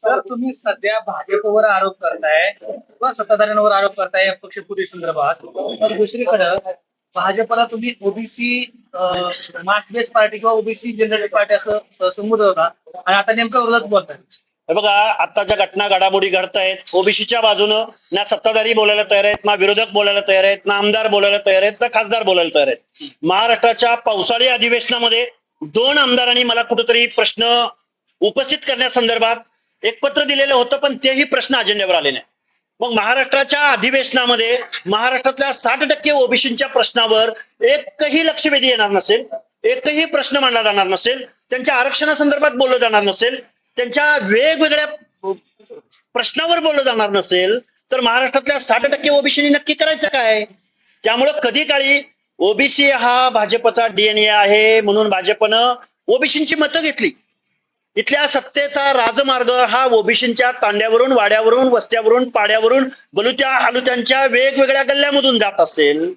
Sir तुम्ही सध्या भाजपवर आरोप करताय किंवा सत्ताधाऱ्यांवर आरोप करताय पक्षफुटी संदर्भात, तर दुसरीकडे भाजपला तुम्ही ओबीसी मास बेस पार्टी किंवा ओबीसी जनरेटिव्ह पार्टी असं संबोधत होता आणि आता नेमकं विरोधात बोलताय. हे बघा, आताच्या घटना घडामोडी घडतायत. ओबीसीच्या बाजूनं ना सत्ताधारी बोलायला तयार आहेत, ना विरोधक बोलायला तयार आहेत, ना आमदार बोलायला तयार आहेत, ना खासदार बोलायला तयार आहेत. महाराष्ट्राच्या पावसाळी अधिवेशनामध्ये 2 आमदारांनी मला कुठेतरी प्रश्न उपस्थित करण्यासंदर्भात एक पत्र दिलेलं होतं, पण तेही प्रश्न अजेंड्यावर आले नाही. मग महाराष्ट्राच्या अधिवेशनामध्ये महाराष्ट्रातल्या 60% ओबीसीच्या प्रश्नावर एकही लक्षवेधी येणार नसेल, एकही प्रश्न मांडला जाणार नसेल, त्यांच्या आरक्षणासंदर्भात बोललं जाणार नसेल, त्यांच्या वेगवेगळ्या प्रश्नावर बोललं जाणार नसेल, तर महाराष्ट्रातल्या 60% ओबीसीनी नक्की करायचं काय? त्यामुळं कधी काळी ओबीसी हा भाजपचा डीएनए आहे म्हणून भाजपनं ओबीसीची मतं घेतली. इथल्या सत्तेचा राजमार्ग हा ओबीसीच्या तांड्यावरून, वाड्यावरून, वस्त्यावरून, पाड्यावरून, बलुत्या आलुत्यांच्या वेगवेगळ्या गल्ल्यामधून जात असेल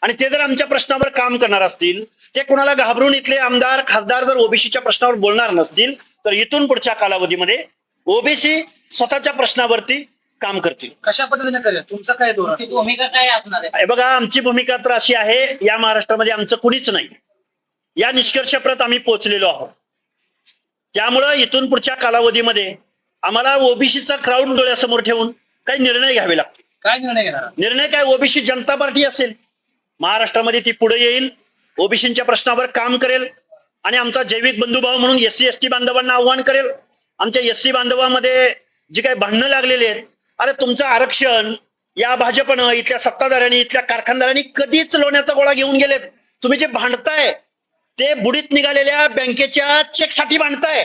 आणि ते जर आमच्या प्रश्नावर काम करणार असतील, ते कुणाला घाबरून इथले आमदार खासदार जर ओबीसीच्या प्रश्नावर बोलणार नसतील, तर इथून पुढच्या कालावधीमध्ये ओबीसी स्वतःच्या प्रश्नावरती काम करतील. कशा पद्धतीने करेल? तुमचं काय धोरण, भूमिका काय असणार आहे? बघा, आमची भूमिका तर अशी आहे, या महाराष्ट्रामध्ये आमचं कुणीच नाही या निष्कर्षाप्रत आम्ही पोहोचलेलो आहोत. त्यामुळं इथून पुढच्या कालावधीमध्ये आम्हाला ओबीसीचा क्राऊड डोळ्यासमोर ठेवून काही निर्णय घ्यावे लागतील. काय निर्णय घेणार? निर्णय काय? ओबीसी जनता पार्टी असेल महाराष्ट्रामध्ये, ती पुढे येईल, ओबीसीच्या प्रश्नावर काम करेल आणि आमचा जैविक बंधुभाव म्हणून एससी एसटी बांधवांना आव्हान करेल. आमच्या एससी बांधवांमध्ये जी काही भांडणं लागलेली आहेत, अरे तुमचं आरक्षण या भाजपनं, इथल्या सत्ताधाऱ्यांनी, इथल्या कारखानदारांनी कधीच लोण्याचा गोळा घेऊन गेलेत. तुम्ही जे भांडताय ते बुडीत निघालेल्या बँकेच्या चेकसाठी भांडताय.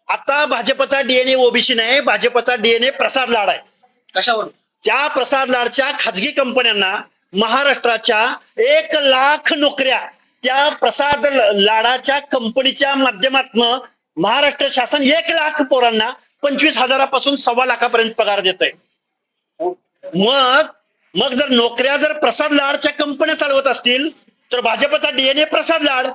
आता भाजपचा डीएनए ओबीसी नाही, भाजपचा डीएनए प्रसाद लाड आहे. कशावर? त्या प्रसाद लाडच्या खाजगी कंपन्यांना महाराष्ट्राच्या 1 लाख नोकऱ्या त्या प्रसाद लाडाच्या कंपनीच्या माध्यमातून महाराष्ट्र शासन 1 लाख पोरांना 25,000पासून 1.25 लाखापर्यंत पगार देत आहे. मग जर नोकऱ्या जर प्रसाद लाडच्या कंपन्या चालवत असतील, तर भाजपचा डीएनए प्रसाद लाड.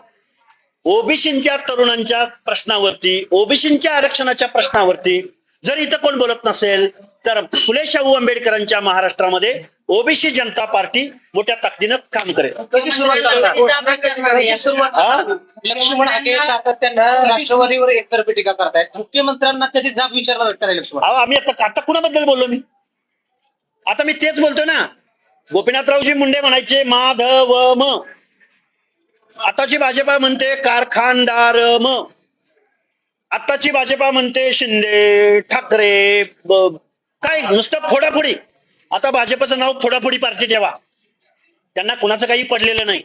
ओबीसीच्या तरुणांच्या प्रश्नावरती, ओबीसीच्या आरक्षणाच्या प्रश्नावरती जर इथं कोण बोलत नसेल, तर फुले शाहू आंबेडकरांच्या महाराष्ट्रामध्ये ओबीसी जनता पार्टी मोठ्या ताकदीनं काम करेल. कधी सुरुवात करणार? लक्ष्मण हाके सातत्यानं राष्ट्रवादीवर एकतर्फी टीका करतायत. मुख्यमंत्र्यांना कधी जाब विचारला वाटतं लक्ष्मण? आम्ही आता कुणाबद्दल बोललो मी? आता मी तेच बोलतोय ना. गोपीनाथरावजी मुंडे म्हणायचे माधव म, आताची भाजपा म्हणते कारखानदार म, आताची भाजपा म्हणते शिंदे ठाकरे, काय नुसतं फोडाफोडी. आता भाजपचं नाव फोडाफोडी पार्टी ठेवा, त्यांना कुणाचं काही पडलेलं नाही.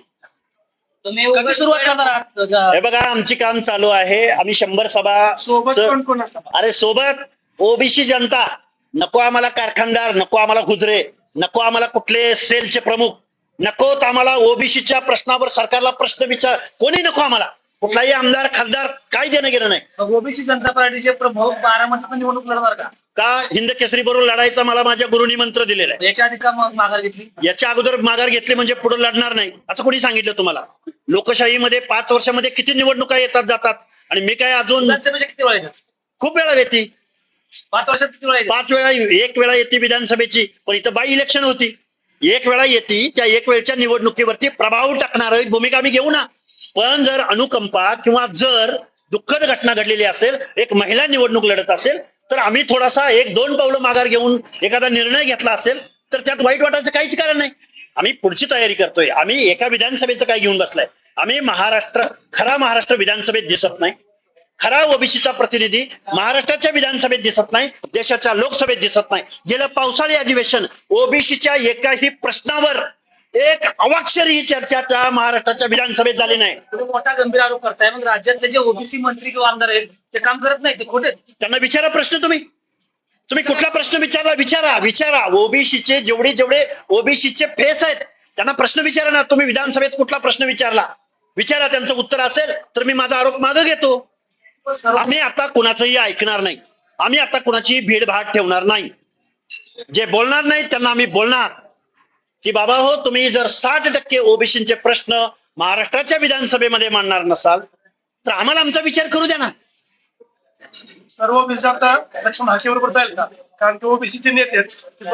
तुम्ही कधी सुरुवात करणार? हे बघा, आमची काम चालू आहे. आम्ही 100 सभा सोबत कोण असतात? अरे सोबत ओबीसी जनता. नको आम्हाला कारखानदार, नको आम्हाला गुजरे, नको आम्हाला कुठले सेलचे प्रमुख, नकोत आम्हाला ओबीसीच्या प्रश्नावर सरकारला प्रश्न विचार, कोणी नको आम्हाला. कुठलाही आमदार खासदार काय देणं गेलं नाही. ओबीसी जनता पार्टीचे प्रमुख बारामतीत निवडणूक लढणार का? का हिंद केसरी बरोबर लढायचा मला माझ्या गुरुनी मंत्र दिलेला आहे. याच्या आधी का माघार घेतली? याच्या अगोदर माघार घेतली म्हणजे पुढे लढणार नाही असं कोणी सांगितलं तुम्हाला? लोकशाहीमध्ये 5 वर्षामध्ये किती निवडणुका येतात जातात, आणि मी काय अजून विधानसभेच्या किती वेळा येतात? खूप वेळा येते. 5 वर्षात किती वेळा येतात? 5 वेळा. 1 वेळा येते विधानसभेची, पण इथं बाय इलेक्शन होती. 1 वेळा येते. त्या 1 वेळच्या निवडणुकीवरती प्रभाव टाकणार भूमिका आम्ही घेऊ ना. पण जर अनुकंपा किंवा जर दुःखद घटना घडलेली असेल, एक महिला निवडणूक लढत असेल, तर आम्ही थोडासा 1-2 पावलं माघार घेऊन एखादा निर्णय घेतला असेल तर त्यात वाईट वाटायचं काहीच कारण नाही. आम्ही पुढची तयारी करतोय. आम्ही एका विधानसभेचं काय घेऊन बसलाय? आम्ही खरा महाराष्ट्र विधानसभेत दिसत नाही. खरा ओबीसीचा प्रतिनिधी महाराष्ट्राच्या विधानसभेत दिसत नाही, देशाच्या लोकसभेत दिसत नाही. गेलं पावसाळी अधिवेशन ओबीसीच्या एकाही प्रश्नावर एक अवाक्षरही चर्चा त्या महाराष्ट्राच्या विधानसभेत झाली नाही. तुम्ही मोठा गंभीर आरोप करताय. मग राज्यातले जे ओबीसी मंत्री किंवा आमदार आहेत ते काम करत नाही, ते खोटे? त्यांना विचारा प्रश्न. तुम्ही कुठला प्रश्न विचारा. ओबीसीचे जेवढे ओबीसीचे फेस आहेत त्यांना प्रश्न विचारा ना. तुम्ही विधानसभेत कुठला प्रश्न विचारा, त्यांचं उत्तर असेल तर मी माझा आरोप मागे घेतो. आम्ही आता कुणाचंही ऐकणार नाही. आम्ही आता कुणाची भीडभाड ठेवणार नाही. जे बोलणार नाही त्यांना आम्ही बोलणार की बाबा हो, तुम्ही जर 60% ओबीसीचे प्रश्न महाराष्ट्राच्या विधानसभेमध्ये मांडणार नसाल तर आम्हाला आमचा विचार करू द्या ना. सर्व ओबीसी आता लक्ष्मण हाकेबरोबर जाईल का? कारण की ओबीसीचे नेते आहेत, ते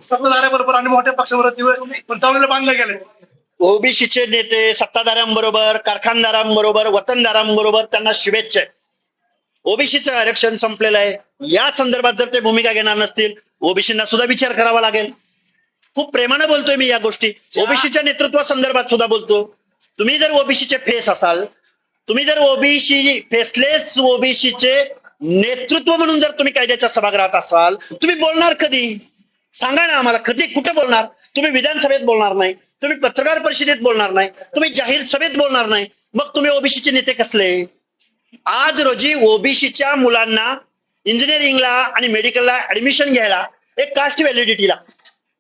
सत्ताधाऱ्यांबरोबर आणि मोठ्या पक्षाबरोबर गुंतवलेले बांधले गेले. ओबीसीचे नेते सत्ताधाऱ्यांबरोबर, कारखानदारांबरोबर, वतनदारांबरोबर त्यांना शुभेच्छा आहे. ओबीसीचं आरक्षण संपलेलं आहे. या संदर्भात जर ते भूमिका घेणार नसतील, ओबीसींना सुद्धा विचार करावा लागेल. खूप प्रेमानं बोलतोय मी या गोष्टी. ओबीसीच्या नेतृत्वासंदर्भात सुद्धा बोलतो. तुम्ही जर ओबीसीचे फेस असाल, तुम्ही जर ओबीसी फेसलेस ओबीसीचे नेतृत्व म्हणून जर तुम्ही कायद्याच्या सभागृहात असाल, तुम्ही बोलणार कधी? सांगा ना आम्हाला, कधी कुठे बोलणार? तुम्ही विधानसभेत बोलणार नाही, तुम्ही पत्रकार परिषदेत बोलणार नाही, तुम्ही जाहीर सभेत बोलणार नाही, मग तुम्ही ओबीसीचे नेते कसले? आज रोजी ओबीसीच्या मुलांना इंजिनिअरिंगला आणि मेडिकलला ऍडमिशन घ्यायला एक कास्ट व्हॅलिडिटी लागते.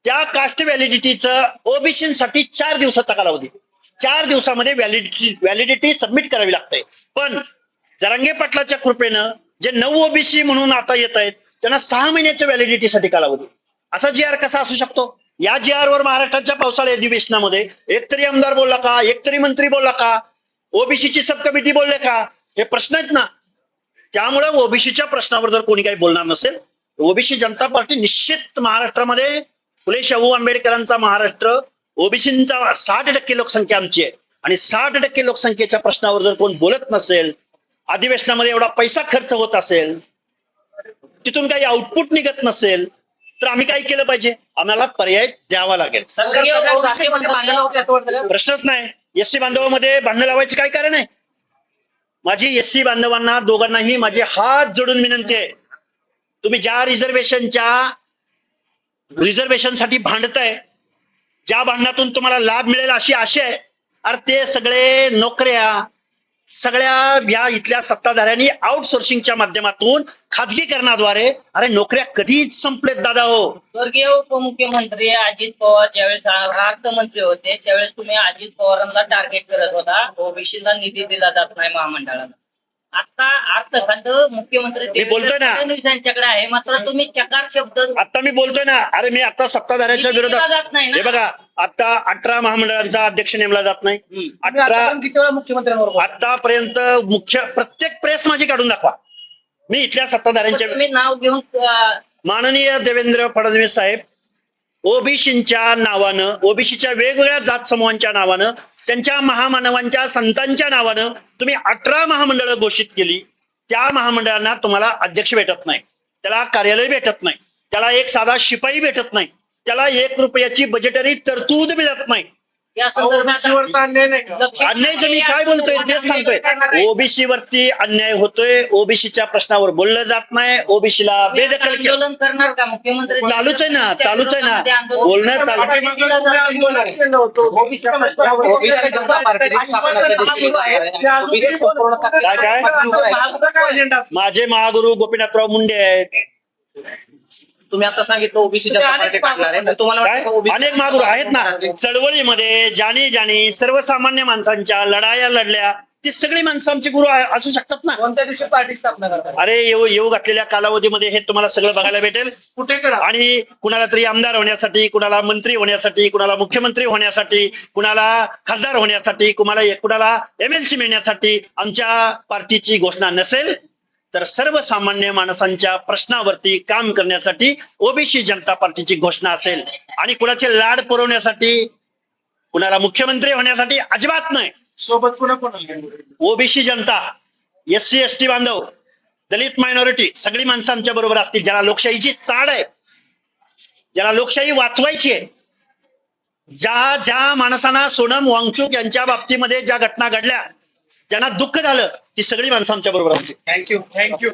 त्या कास्ट व्हॅलिडिटीचं ओबीसीसाठी 4 दिवसाचा कालावधी. 4 दिवसामध्ये व्हॅलिडिटी सबमिट करावी लागते. पण जरांगे पाटलाच्या कृपेनं जे 9 ओबीसी म्हणून आता येत आहेत त्यांना 6 महिन्याच्या व्हॅलिडिटीसाठी कालावधी. असा जी आर कसा असू शकतो? या जी आर वर महाराष्ट्राच्या पावसाळी अधिवेशनामध्ये एकतरी आमदार बोलला का? एकतरी मंत्री बोलला का? ओबीसीची सब कमिटी बोलले का? हे प्रश्न आहेत ना. त्यामुळे ओबीसीच्या प्रश्नावर जर कोणी काही बोलणार नसेल, ओबीसी जनता पार्टी निश्चित महाराष्ट्रामध्ये फुले शाहू आंबेडकरांचा महाराष्ट्र, ओबीसींचा 60% लोकसंख्या आमची आहे आणि 60% लोकसंख्येच्या प्रश्नावर जर कोण बोलत नसेल, अधिवेशनामध्ये एवढा पैसा खर्च होत असेल, तिथून काही आउटपुट निघत नसेल, तर आम्ही काय केलं पाहिजे? आम्हाला पर्याय द्यावा लागेल. प्रश्नच नाही. एससी बांधवामध्ये भांडण लावायचं काय कारण आहे? माझी एससी बांधवांना दोघांनाही माझी हात जोडून विनंती आहे, तुम्ही ज्या रिझर्वेशनसाठी भांडताय, ज्या भांडणातून तुम्हाला लाभ मिळेल अशी आशा आहे, अरे ते सगळे नोकऱ्या सगळ्या या इथल्या सत्ताधाऱ्यांनी आउटसोर्सिंगच्या माध्यमातून खाजगीकरणाद्वारे अरे नोकऱ्या कधीच संपलेत दादा. हो, स्वर्गीय उपमुख्यमंत्री अजित पवार ज्यावेळेस अर्थमंत्री होते त्यावेळेस तुम्ही अजित पवारांना टार्गेट करत होता, ओबीसीला निधी दिला जात नाही महामंडळाला. आता अर्थखात मुख्यमंत्री मी बोलतोय ना. यांच्याकडे आहे, मात्र तुम्ही चकार शब्द आता मी बोलतोय ना. अरे मी आता सत्ताधाऱ्याच्या निधी दिला विरोधात, जात नाही ना. हे बघा, आता 18 महामंडळांचा अध्यक्ष नेमला जात नाही. तुम्ही 18 आतापर्यंत किती वेळा मुख्यमंत्र्यांवर बोलला? आतापर्यंत प्रत्येक प्रेस माझी काढून दाखवा. मी इथल्या सत्ताधाऱ्यांच्या तुम्ही नाव घेऊन माननीय देवेंद्र फडणवीस साहेब ओबीसीच्या नावानं, ओबीसीच्या वेगवेगळ्या जात समूहांच्या नावानं, त्यांच्या महामानवांच्या संतांच्या नावानं तुम्ही 18 महामंडळं घोषित केली. त्या महामंडळांना तुम्हाला अध्यक्ष भेटत नाही, त्याला कार्यालय भेटत नाही, त्याला एक साधा शिपाई भेटत नाही, त्याला 1 रुपयाची बजेटरी तरतूद मिळत नाही. या संदर्भात ओबीसीवरचा अन्याय नाही का? अन्यायचं मी काय बोलतोय तेच सांगतोय. ओबीसी वरती अन्याय होतोय, ओबीसीच्या प्रश्नावर बोललं जात नाही, ओबीसीला बेदखल केलं. आंदोलन करणार का मुख्यमंत्री? चालूच आहे ना, चालूच आहे ना, बोलणं चालू. आंदोलन केलं होतं. ओबीसी जनता पार्टीने स्थापना केली आहे. काय? अजेंडा माझे महागुरु गोपीनाथराव मुंडे आहेत. तुम्ही आता सांगितलं ओबीसी जनता पार्टी टाकणार आहे, पण तुम्हाला वाटतं का काय? OBC अनेक महागुरु आहेत ना. चळवळीमध्ये ज्यानी सर्वसामान्य माणसांच्या लढाया लढल्या, ती सगळी माणसं आमचे गुरु असू शकतात ना. कोणत्या दिवशी पार्टी स्थापना करतात? अरे येऊ घातलेल्या कालावधीमध्ये हे तुम्हाला सगळं बघायला भेटेल. कुठे करा? आणि कुणाला तरी आमदार होण्यासाठी, कुणाला मंत्री होण्यासाठी, कुणाला मुख्यमंत्री होण्यासाठी, कुणाला खासदार होण्यासाठी, कुणाला MLC मिळण्यासाठी आमच्या पार्टीची घोषणा नसेल, तर सर्वसामान्य माणसांच्या प्रश्नावरती काम करण्यासाठी ओबीसी जनता पार्टीची घोषणा असेल. आणि कुणाचे लाड पुरवण्यासाठी, कुणाला मुख्यमंत्री होण्यासाठी अजिबात नाही. सोबत कोणाला? ओबीसी जनता, SC ST बांधव, दलित मायनॉरिटी सगळी माणसं आमच्या बरोबर असतील. ज्याला लोकशाहीची चाड आहे, ज्याला लोकशाही वाचवायची आहे, ज्या माणसांना सोनम वांगचुक यांच्या बाबतीमध्ये ज्या घटना घडल्या, ज्यांना दुःख झालं, ती सगळी माणसं आमच्या बरोबर असतील. थँक्यू.